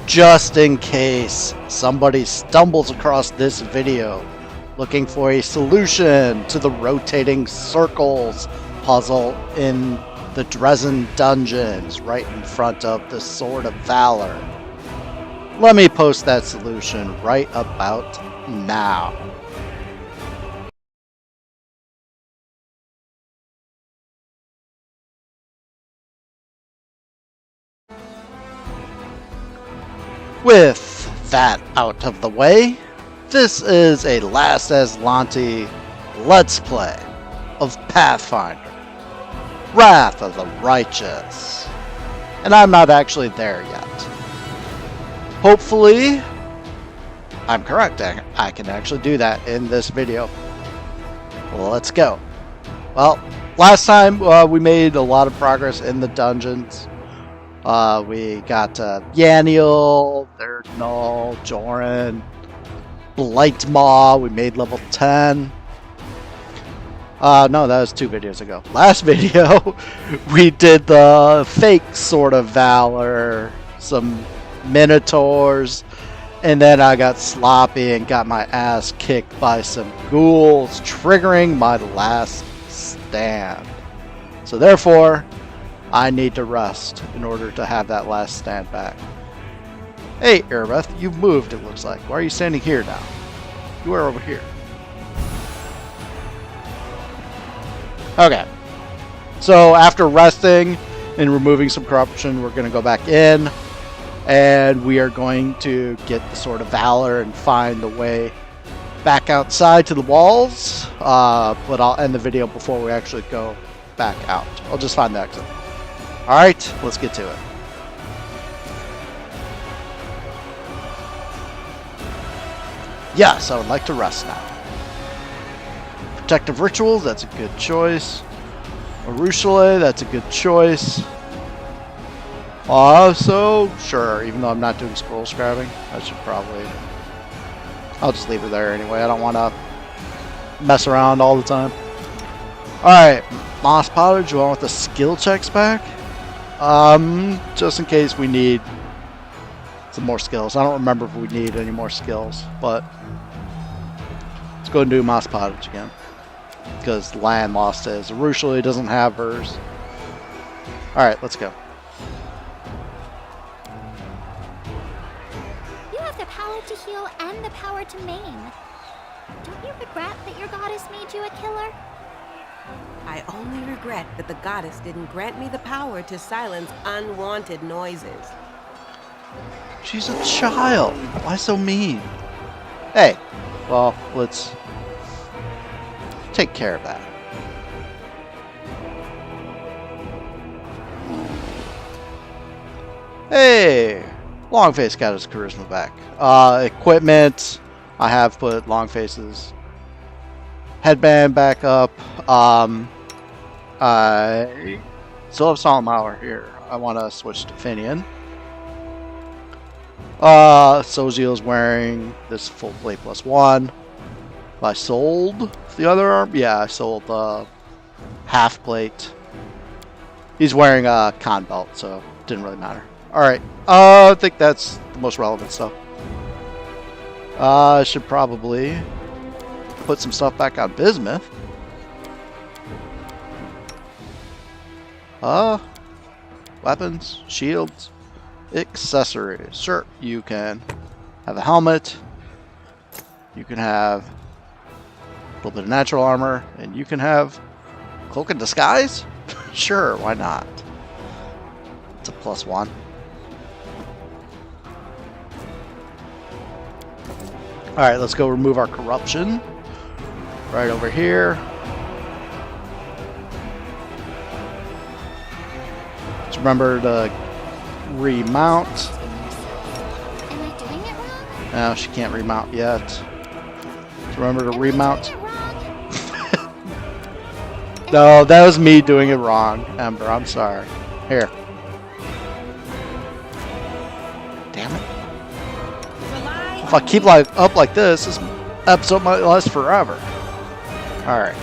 just in case somebody stumbles across this video looking for a solution to the rotating circles puzzle in the Drezen dungeons right in front of the Sword of Valor. Let me post that solution right about now. With that out of the way, this is a Last Aslanti Let's Play of Pathfinder, Wrath of the Righteous. And I'm not actually there yet. Hopefully, I'm correct. I can actually do that in this video. Well, let's go. Well, last time we made a lot of progress in the dungeons. We got Yaniel, Null, Joran, Blightmaw. We made level 10. No, that was 2 videos ago. Last video, we did the fake Sword of Valor, some Minotaurs, and then I got sloppy and got my ass kicked by some ghouls, triggering my last stand. So therefore, I need to rest in order to have that last stand back. Hey, Erebeth, you've moved, it looks like. Why are you standing here now? You are over here. Okay. So after resting and removing some corruption, we're going to go back in. And we are going to get the Sword of Valor and find the way back outside to the walls. But I'll end the video before we actually go back out. I'll just find the exit. Alright, let's get to it. Yes, I would like to rest now. Protective Rituals, that's a good choice. Arushale, that's a good choice. So, sure, even though I'm not doing scroll scribing, I should probably... I'll just leave it there anyway. I don't want to mess around all the time. Alright, Moss Pottage, you want with the skill checks back? Just in case we need some more skills. I don't remember if we need any more skills, but let's go and do Moss Pottage again. Because Land lost his. Arushale doesn't have hers. Alright, let's go. You have the power to heal and the power to maim. Don't you regret that your goddess made you a killer? I only regret that the goddess didn't grant me the power to silence unwanted noises. She's a child. Why so mean? Hey, well, let's take care of that. Hey, Longface got his charisma back. Equipment, I have put Longface's headband back up. I still have Solemn Hour here. I want to switch to Finian. Soziel's wearing this full plate +1. I sold the other arm. Yeah, I sold the half plate. He's wearing a con belt, so it didn't really matter. Alright, I think that's the most relevant stuff. I should probably put some stuff back on Bismuth. Weapons, shields, accessories. Sure, you can have a helmet. You can have a little bit of natural armor, and you can have cloak and disguise. Sure, why not? It's a +1. Alright, let's go remove our corruption. Right over here. Just remember to remount. Am I doing it wrong? No, she can't remount yet. Just remember to remount. No, that was me doing it wrong, Ember. I'm sorry. Here. Damn it. If I keep up like this episode might last forever. Alright.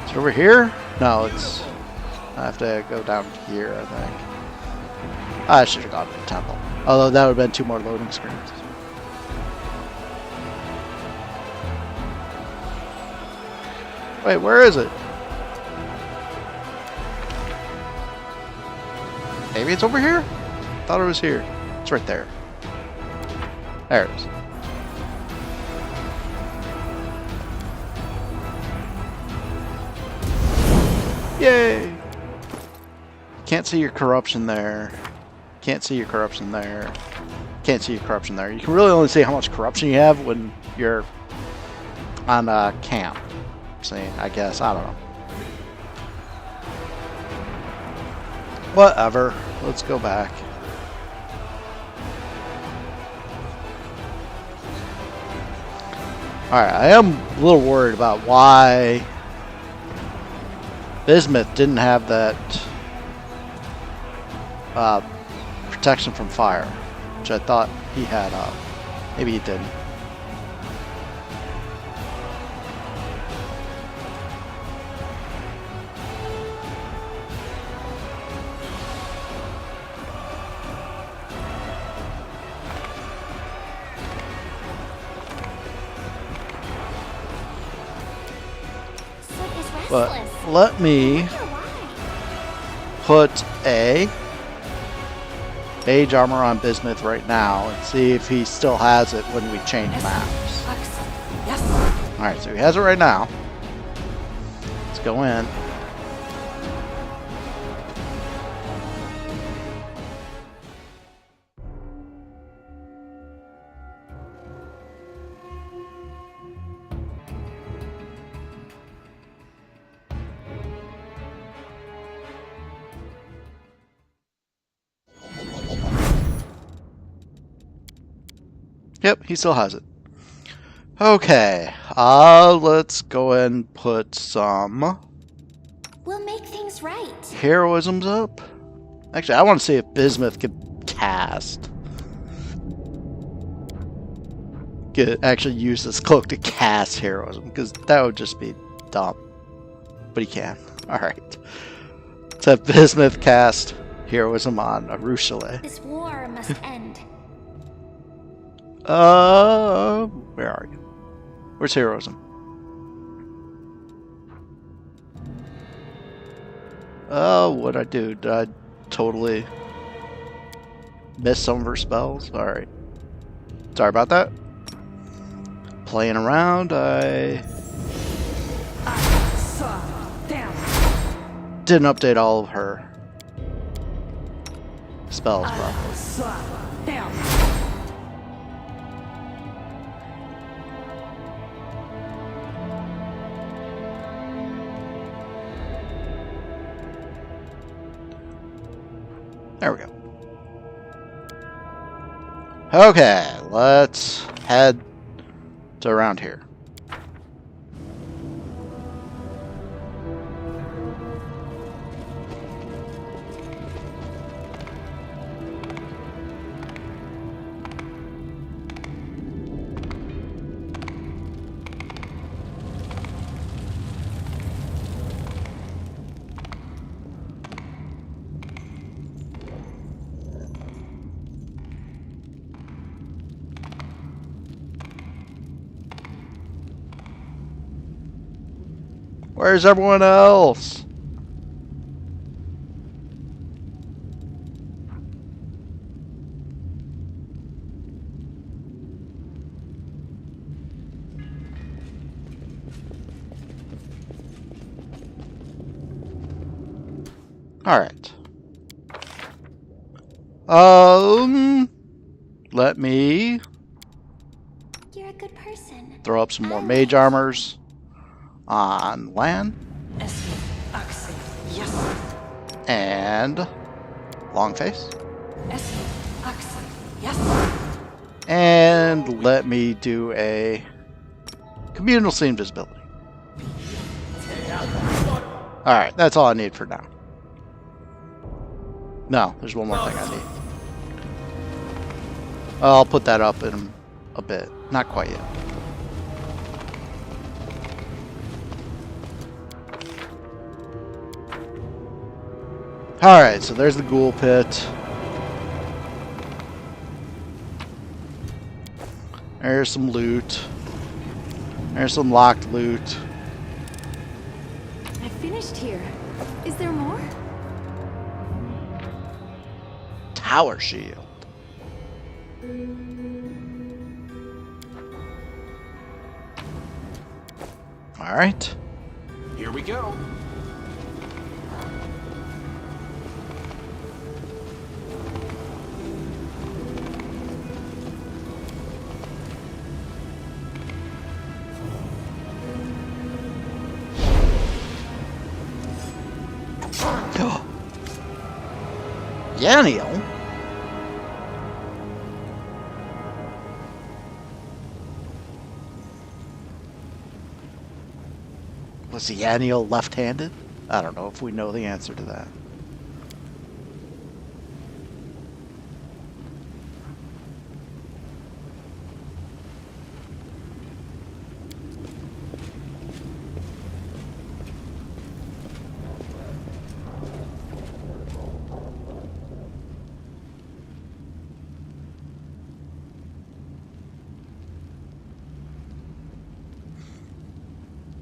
Is it over here? No, it's... I have to go down here, I think. I should have gone to the temple. Although that would have been 2 more loading screens. Wait, where is it? Maybe it's over here? Thought it was here. It's right there. There it is. Yay! Can't see your corruption there. Can't see your corruption there. Can't see your corruption there. You can really only see how much corruption you have when you're on camp. See, I guess. I don't know. Whatever. Let's go back. Alright, I am a little worried about why Bismuth didn't have that protection from fire, which I thought he had. Maybe he didn't. But let me put a mage armor on Bismuth right now and see if he still has it when we change maps. Alright, so he has it right now. Let's go in. Yep, he still has it. Okay, let's go and put some We'll make things right. heroisms up. Actually, I want to see if Bismuth can cast. Actually use this cloak to cast heroism, because that would just be dumb. But he can. Alright. Let's have Bismuth cast heroism on Arushale. This war must end. Where are you? Where's heroism? Oh, what'd I do? Did I totally miss some of her spells? Alright. Sorry about that. Playing around, I didn't update all of her spells properly. There we go. Okay, let's head to around here. Where's everyone else? All right. Let me You're a good person. throw up some more mage armors on land and long face, and let me do a communal scene invisibility. Alright, that's all I need for now. No, there's one more thing I need. I'll put that up in a bit. Not quite yet. Alright, so there's the ghoul pit. There's some loot. There's some locked loot. I finished here. Is there more? Tower shield. All right. Here we go. Yaniel? Was Yaniel left-handed? I don't know if we know the answer to that.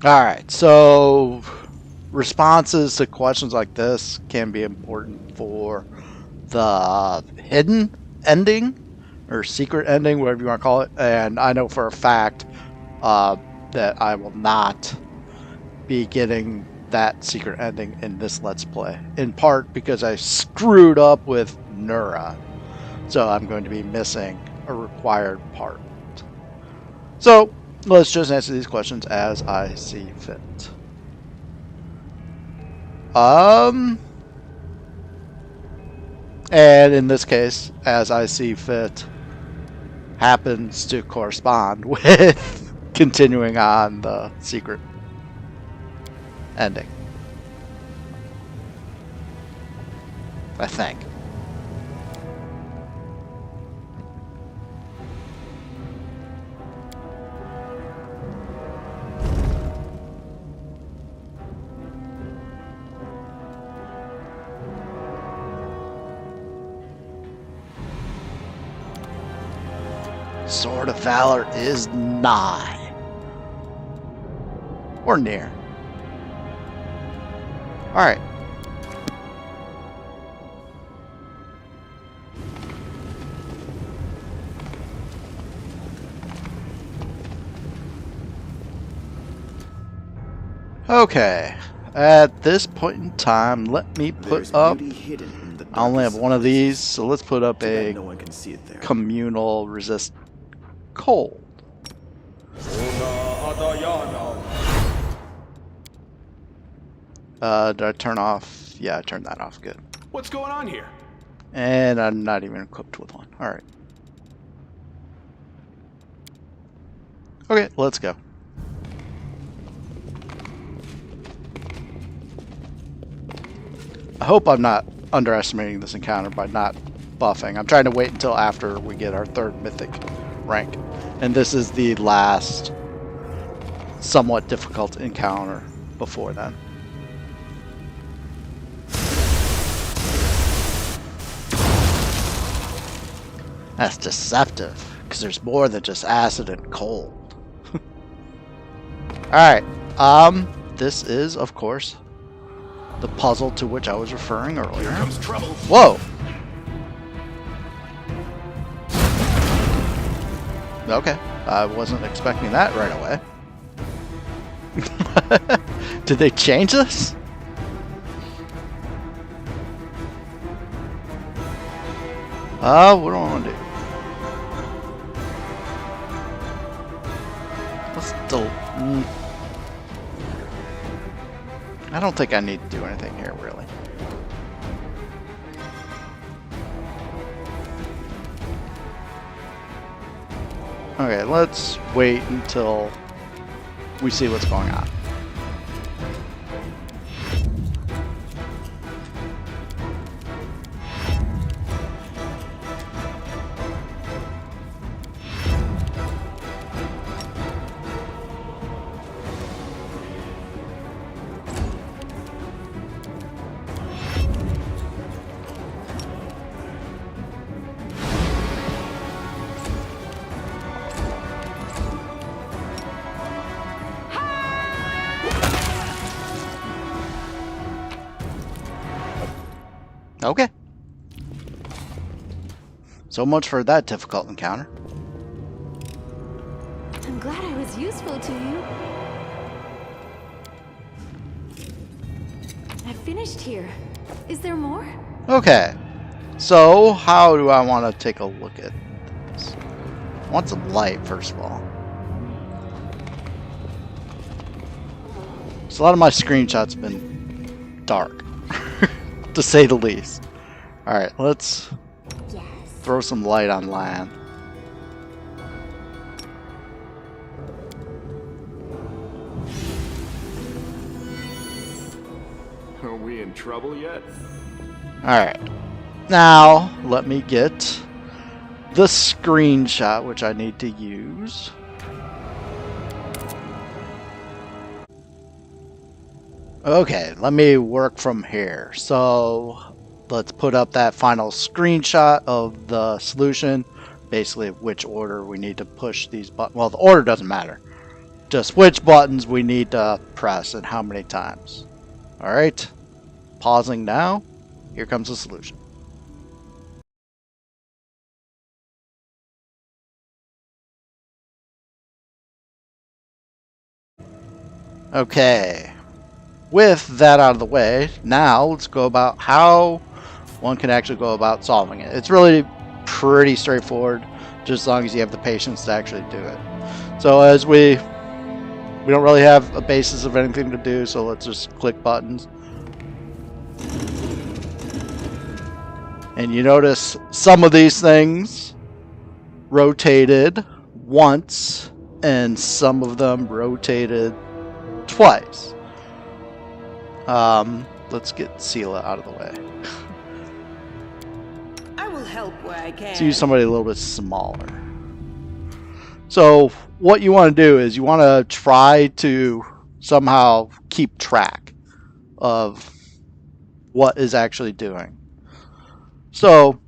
Alright, so responses to questions like this can be important for the hidden ending, or secret ending, whatever you want to call it. And I know for a fact that I will not be getting that secret ending in this Let's Play. In part because I screwed up with Nura. So I'm going to be missing a required part. So let's just answer these questions as I see fit. And in this case, as I see fit happens to correspond with continuing on the secret ending. I think. Sword of Valor is nigh. Or near. Alright. Okay. At this point in time, let me put up... I only have one of these, so let's put up a communal resist cold. Did I turn off? Yeah, I turned that off. Good. What's going on here? And I'm not even equipped with one. Alright. Okay, let's go. I hope I'm not underestimating this encounter by not buffing. I'm trying to wait until after we get our 3rd mythic rank. And this is the last somewhat difficult encounter before then. That's deceptive, because there's more than just acid and cold. Alright, this is, of course, the puzzle to which I was referring earlier. Here comes trouble. Whoa! Okay, I wasn't expecting that right away. Did they change this? What do I want to do? Let's I don't think I need to do anything here, really. Okay, let's wait until we see what's going on. Okay. So much for that difficult encounter. I'm glad I was useful to you. I finished here. Is there more? Okay. So, how do I want to take a look at this? I want some light, first of all. So a lot of my screenshots have been dark, to say the least. Alright, let's throw some light on land. Are we in trouble yet? Alright. Now, let me get the screenshot, which I need to use. Okay, let me work from here. So, let's put up that final screenshot of the solution. Basically, which order we need to push these buttons. Well, the order doesn't matter. Just which buttons we need to press and how many times. Alright. Pausing now. Here comes the solution. Okay. With that out of the way, now let's go about how one can actually go about solving it. It's really pretty straightforward, just as long as you have the patience to actually do it. So as we don't really have a basis of anything to do, so let's just click buttons. And you notice some of these things rotated once, and some of them rotated twice. Let's get Sela out of the way. I will help where I can. Let's use somebody a little bit smaller. So what you want to do is you want to try to somehow keep track of what is actually doing. So,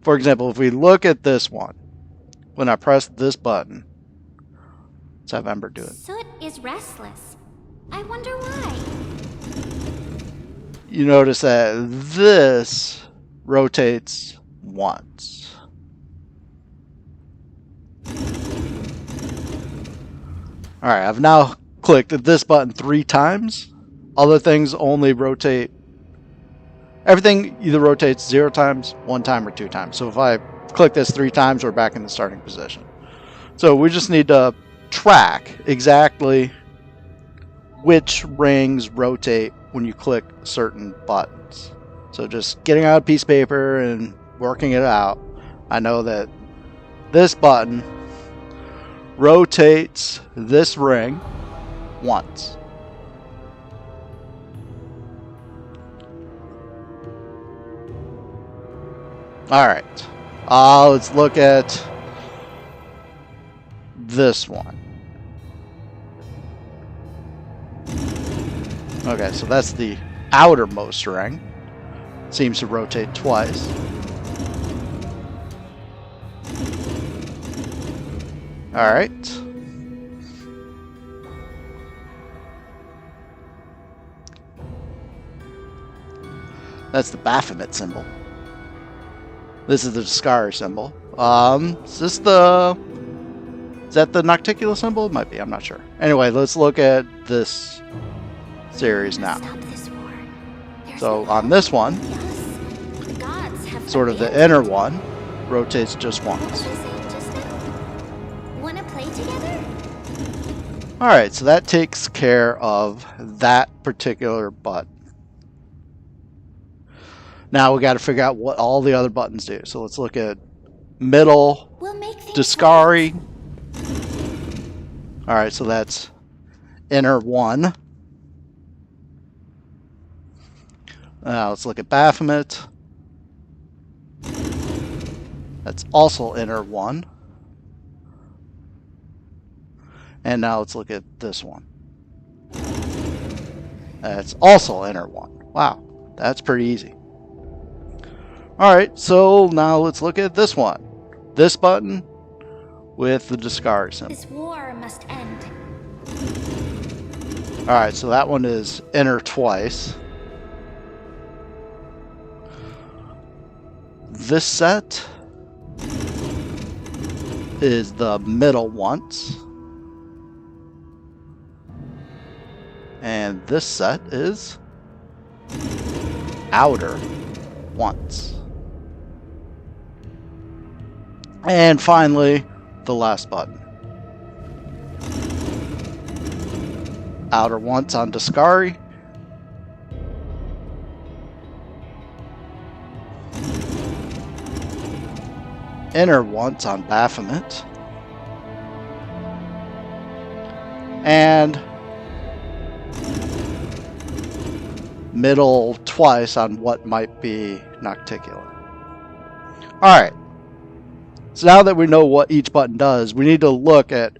for example, if we look at this one, when I press this button, let's have Ember do it. Soot is restless. I wonder why. You notice that this rotates once. Alright, I've now clicked this button 3 times. Other things only rotate. Everything either rotates 0 times, 1 time, or 2 times. So if I click this 3 times, we're back in the starting position. So we just need to track exactly which rings rotate when you click certain buttons. So just getting out a piece of paper and working it out, I know that this button rotates this ring once. Alright, let's look at this one. Okay, so that's the outermost ring. Seems to rotate twice. Alright. That's the Baphomet symbol. This is the Discari symbol. Is that the Nocticula symbol? It might be, I'm not sure. Anyway, let's look at this series now. Stop this war. There's So no on this one, yes. The gods have sort of the abandoned inner one, rotates just What once. was I saying just now? Wanna play together? Alright, so that takes care of that particular button. Now we got to figure out what all the other buttons do. So let's look at middle, We'll make things Discari. Alright, so that's inner one. Now let's look at Baphomet. That's also inner one. And now let's look at this one. That's also inner one. Wow, that's pretty easy. Alright, so now let's look at this one. This button with the Discari symbol. This war must end. Alright, so that one is enter twice. this set is the middle once. And this set is outer once. And finally, the last button. Outer once on Discari. Inner once on Baphomet. And middle twice on what might be Nocticular. Alright. So now that we know what each button does, we need to look at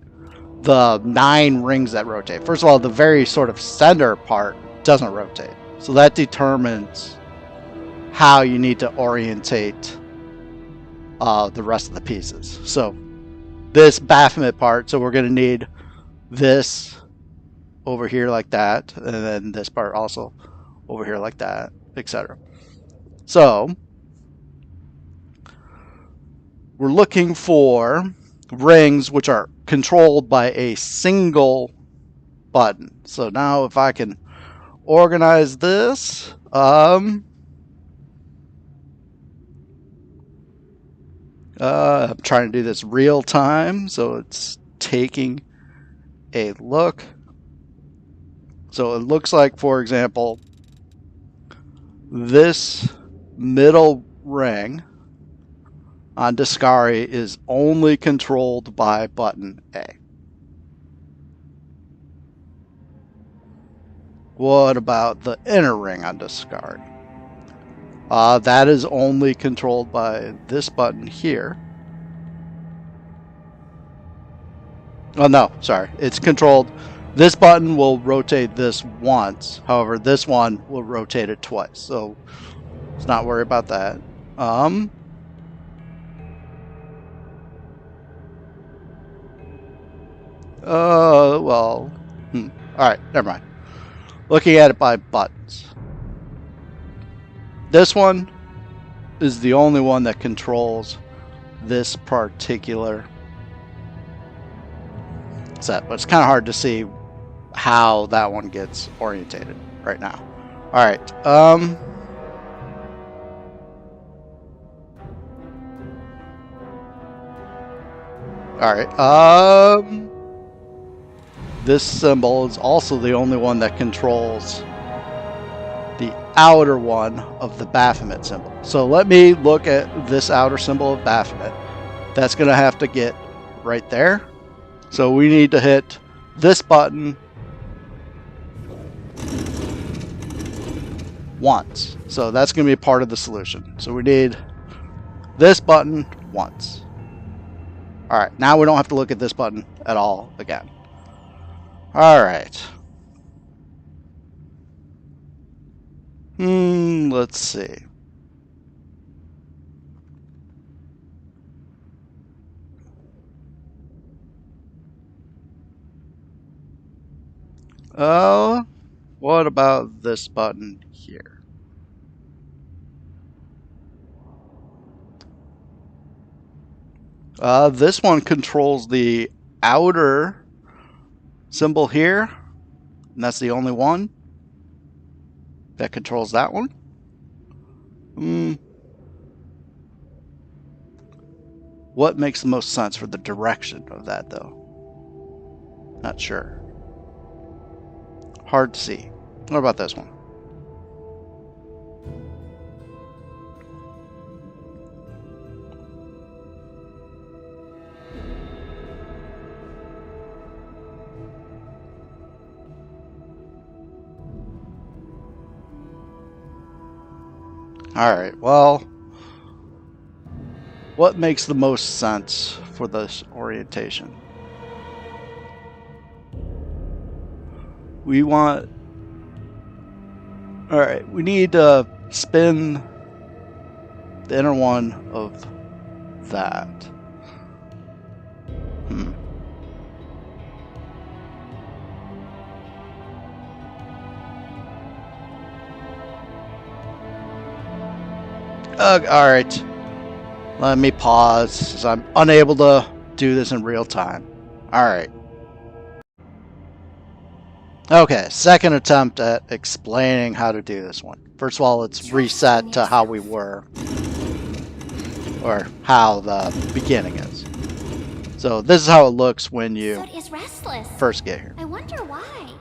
the 9 rings that rotate. First of all, the very sort of center part doesn't rotate. So that determines how you need to orientate the rest of the pieces. So this Baphomet part, so we're going to need this over here like that, and then this part also over here like that, etc. So we're looking for rings which are controlled by a single button. So now if I can organize this, I'm trying to do this real time, so it's taking a look. So it looks like, for example, this middle ring on Discari is only controlled by button A. What about the inner ring on Discari? That is only controlled by this button here. Oh no, sorry. It's controlled. This button will rotate this once. However, this one will rotate it twice. So let's not worry about that. Well. Alright, never mind. Looking at it by buttons. This one is the only one that controls this particular set, but it's kind of hard to see how that one gets orientated right now. Alright, Alright, this symbol is also the only one that controls the outer one of the Baphomet symbol. So let me look at this outer symbol of Baphomet. That's going to have to get right there. So we need to hit this button once. So that's going to be part of the solution. So we need this button once. Alright, now we don't have to look at this button at all again. Alright. Let's see. What about this button here? This one controls the outer symbol here, and that's the only one that controls that one. What makes the most sense for the direction of that, though? Not sure. Hard to see. What about this one? Alright, well, what makes the most sense for this orientation? We want... Alright, we need to spin the inner one of that. Alright. Let me pause, since I'm unable to do this in real time. Alright. Okay, second attempt at explaining how to do this one. First of all, let's reset to how we were. Or how the beginning is. So this is how it looks when you Soot is restless. first get here. I wonder why.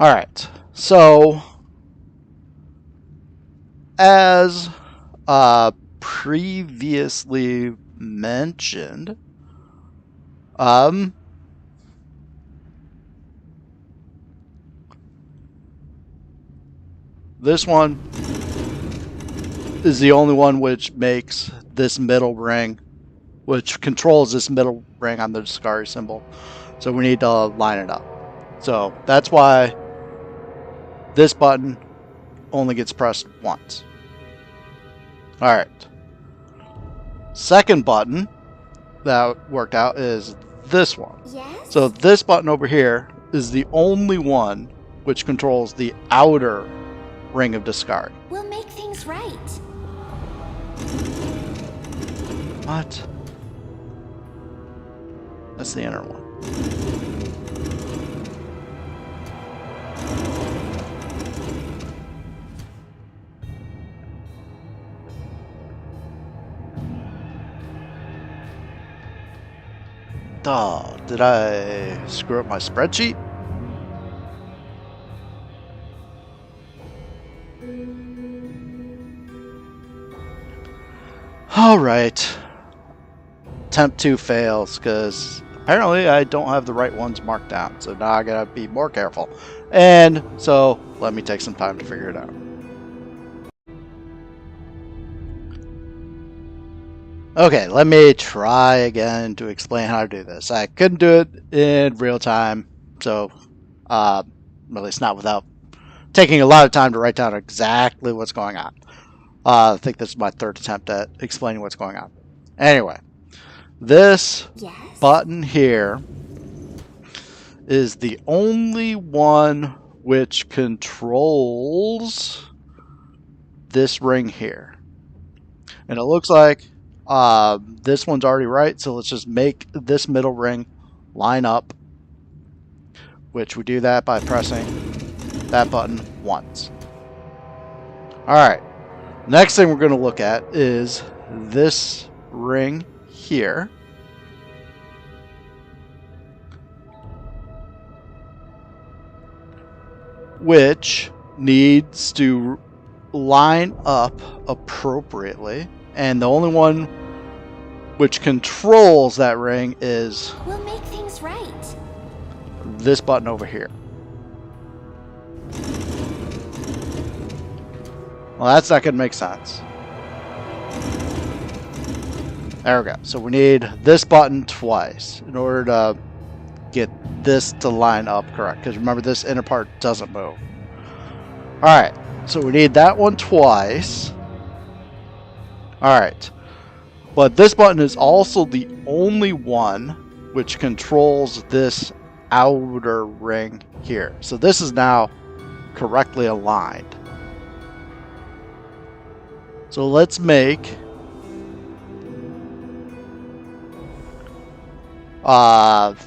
Alright, so as previously mentioned, this one is the only one which makes this middle ring, which controls this middle ring on the Discari symbol. So we need to line it up. So that's why this button only gets pressed once. Alright. Second button that worked out is this one. Yes? So this button over here is the only one which controls the outer ring of Discari. We'll make things right. What? That's the inner one. Oh, did I screw up my spreadsheet? Alright. Attempt 2 fails, because apparently I don't have the right ones marked down. So now I gotta be more careful. And so, let me take some time to figure it out. Okay, let me try again to explain how to do this. I couldn't do it in real time, so at least not without taking a lot of time to write down exactly what's going on. I think this is my third attempt at explaining what's going on. Anyway, this Yes? button here is the only one which controls this ring here. And it looks like this one's already right, so let's just make this middle ring line up, which we do that by pressing that button once. Alright, next thing we're going to look at is this ring here. Which needs to line up appropriately. And the only one which controls that ring is We'll make things right. this button over here. Well, that's not going to make sense. There we go. So we need this button twice in order to get this to line up correct. Because remember, this inner part doesn't move. Alright, so we need that one twice. Alright, but this button is also the only one which controls this outer ring here. So this is now correctly aligned. So let's make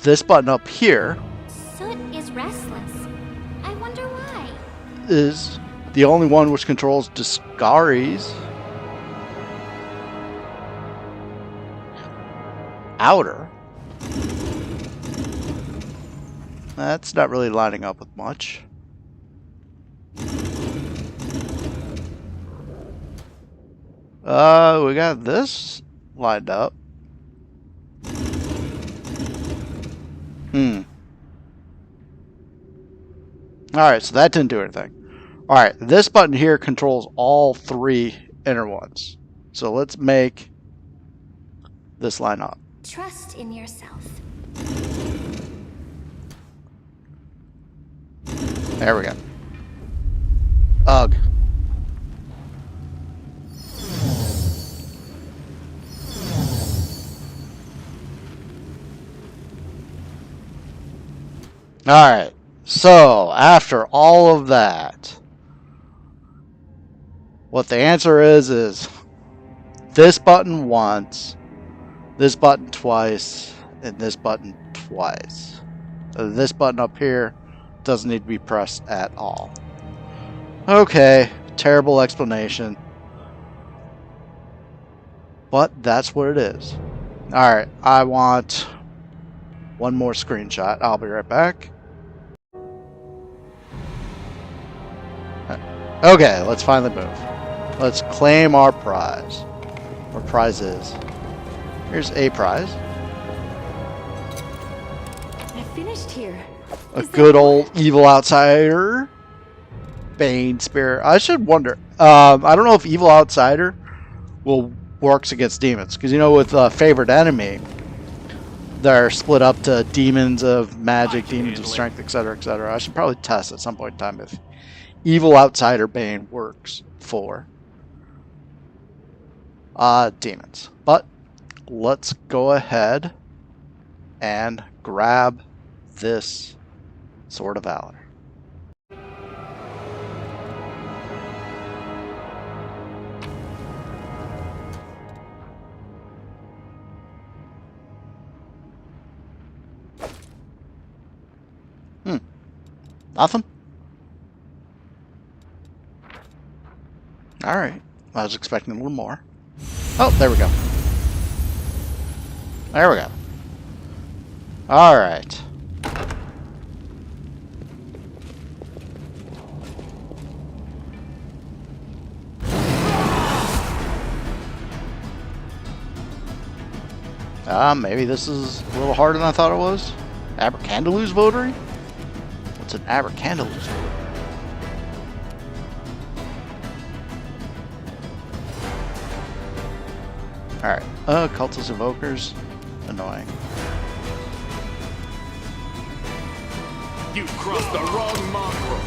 this button up here Soot is restless. I wonder why. is the only one which controls Discari's outer. That's not really lining up with much. We got this lined up. Alright, so that didn't do anything. Alright, this button here controls all three inner ones. So let's make this line up. Trust in yourself. There we go. Ugh. Alright, so after all of that, what the answer is this button once, this button twice, and this button twice. This button up here doesn't need to be pressed at all. Okay, terrible explanation. But that's what it is. Alright, I want one more screenshot. I'll be right back. Okay, let's finally move. Let's claim our prize. Our prize is. Here's a prize. I finished here. A good old evil outsider. Bane Spear. I should wonder. I don't know if evil outsider will works against demons, because you know with favored enemy, they're split up to demons of magic, demons of strength, etc., etc. I should probably test at some point in time if evil outsider Bane works for demons. But let's go ahead and grab this Sword of Valor. Nothing? Alright. I was expecting a little more. Oh, there we go. There we go. Alright. Maybe this is a little harder than I thought it was. Abercandaloo's votary? What's an Abercandaloo's votary? Alright. Cultist Evokers. Annoying. You crossed the wrong mongrel.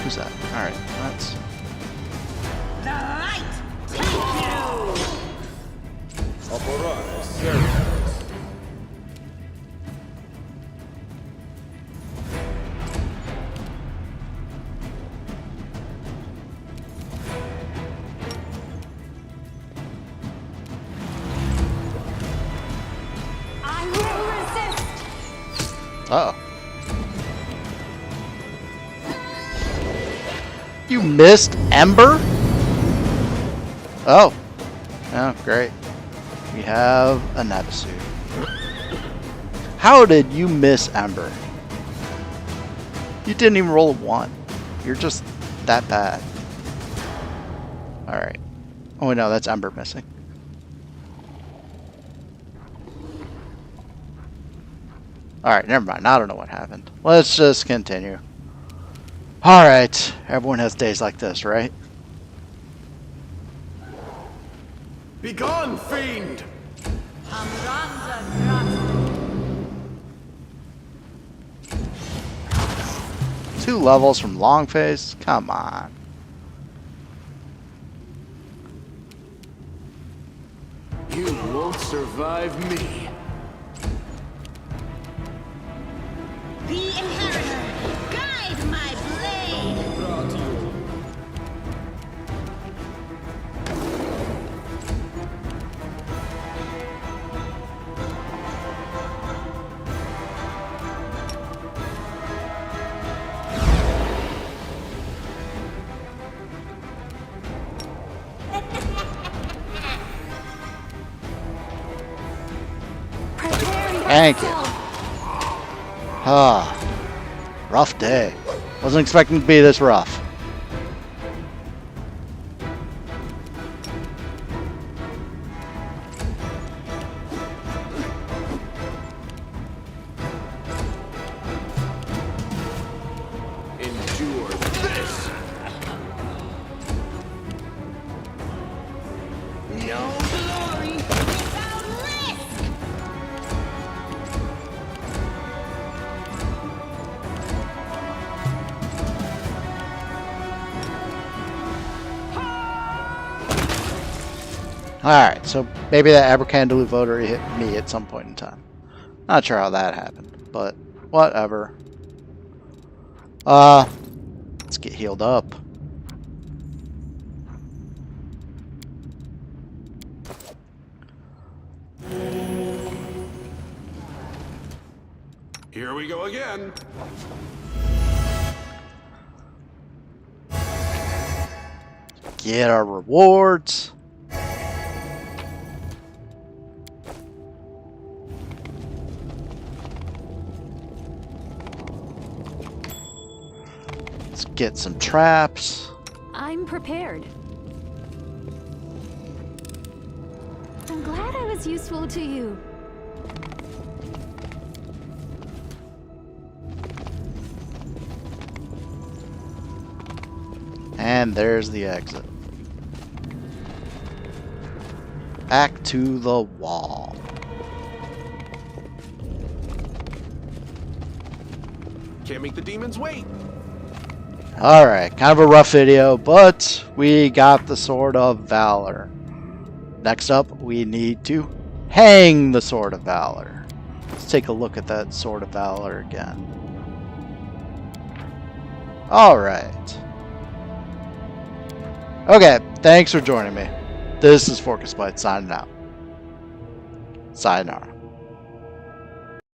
Who's that? Alright, that's... The light take you! Operare service. I will resist. Uh-oh. You missed Ember? Oh. Oh, great. We have a Nabasu. How did you miss Ember? You didn't even roll a 1. You're just that bad. Alright. Oh no, that's Ember missing. Alright, never mind. I don't know what happened. Let's just continue. Alright. Everyone has days like this, right? Begone, fiend! 2 levels from Longface? Come on. You won't survive me. The Inheritor, guide my blade! Thank you. Ah, rough day. Wasn't expecting to be this rough. Endure this! No glory without risk! Alright, so maybe that Abercandaloo votary hit me at some point in time. Not sure how that happened, but whatever. Let's get healed up. Here we go again. Get our rewards. Let's get some traps. I'm prepared. I'm glad I was useful to you. And there's the exit. Back to the wall. Can't make the demons wait. Alright, kind of a rough video, but we got the Sword of Valor. Next up, we need to hang the Sword of Valor. Let's take a look at that Sword of Valor again. Alright. Okay, thanks for joining me. This is ForkOfSpite signing out. Sayonara.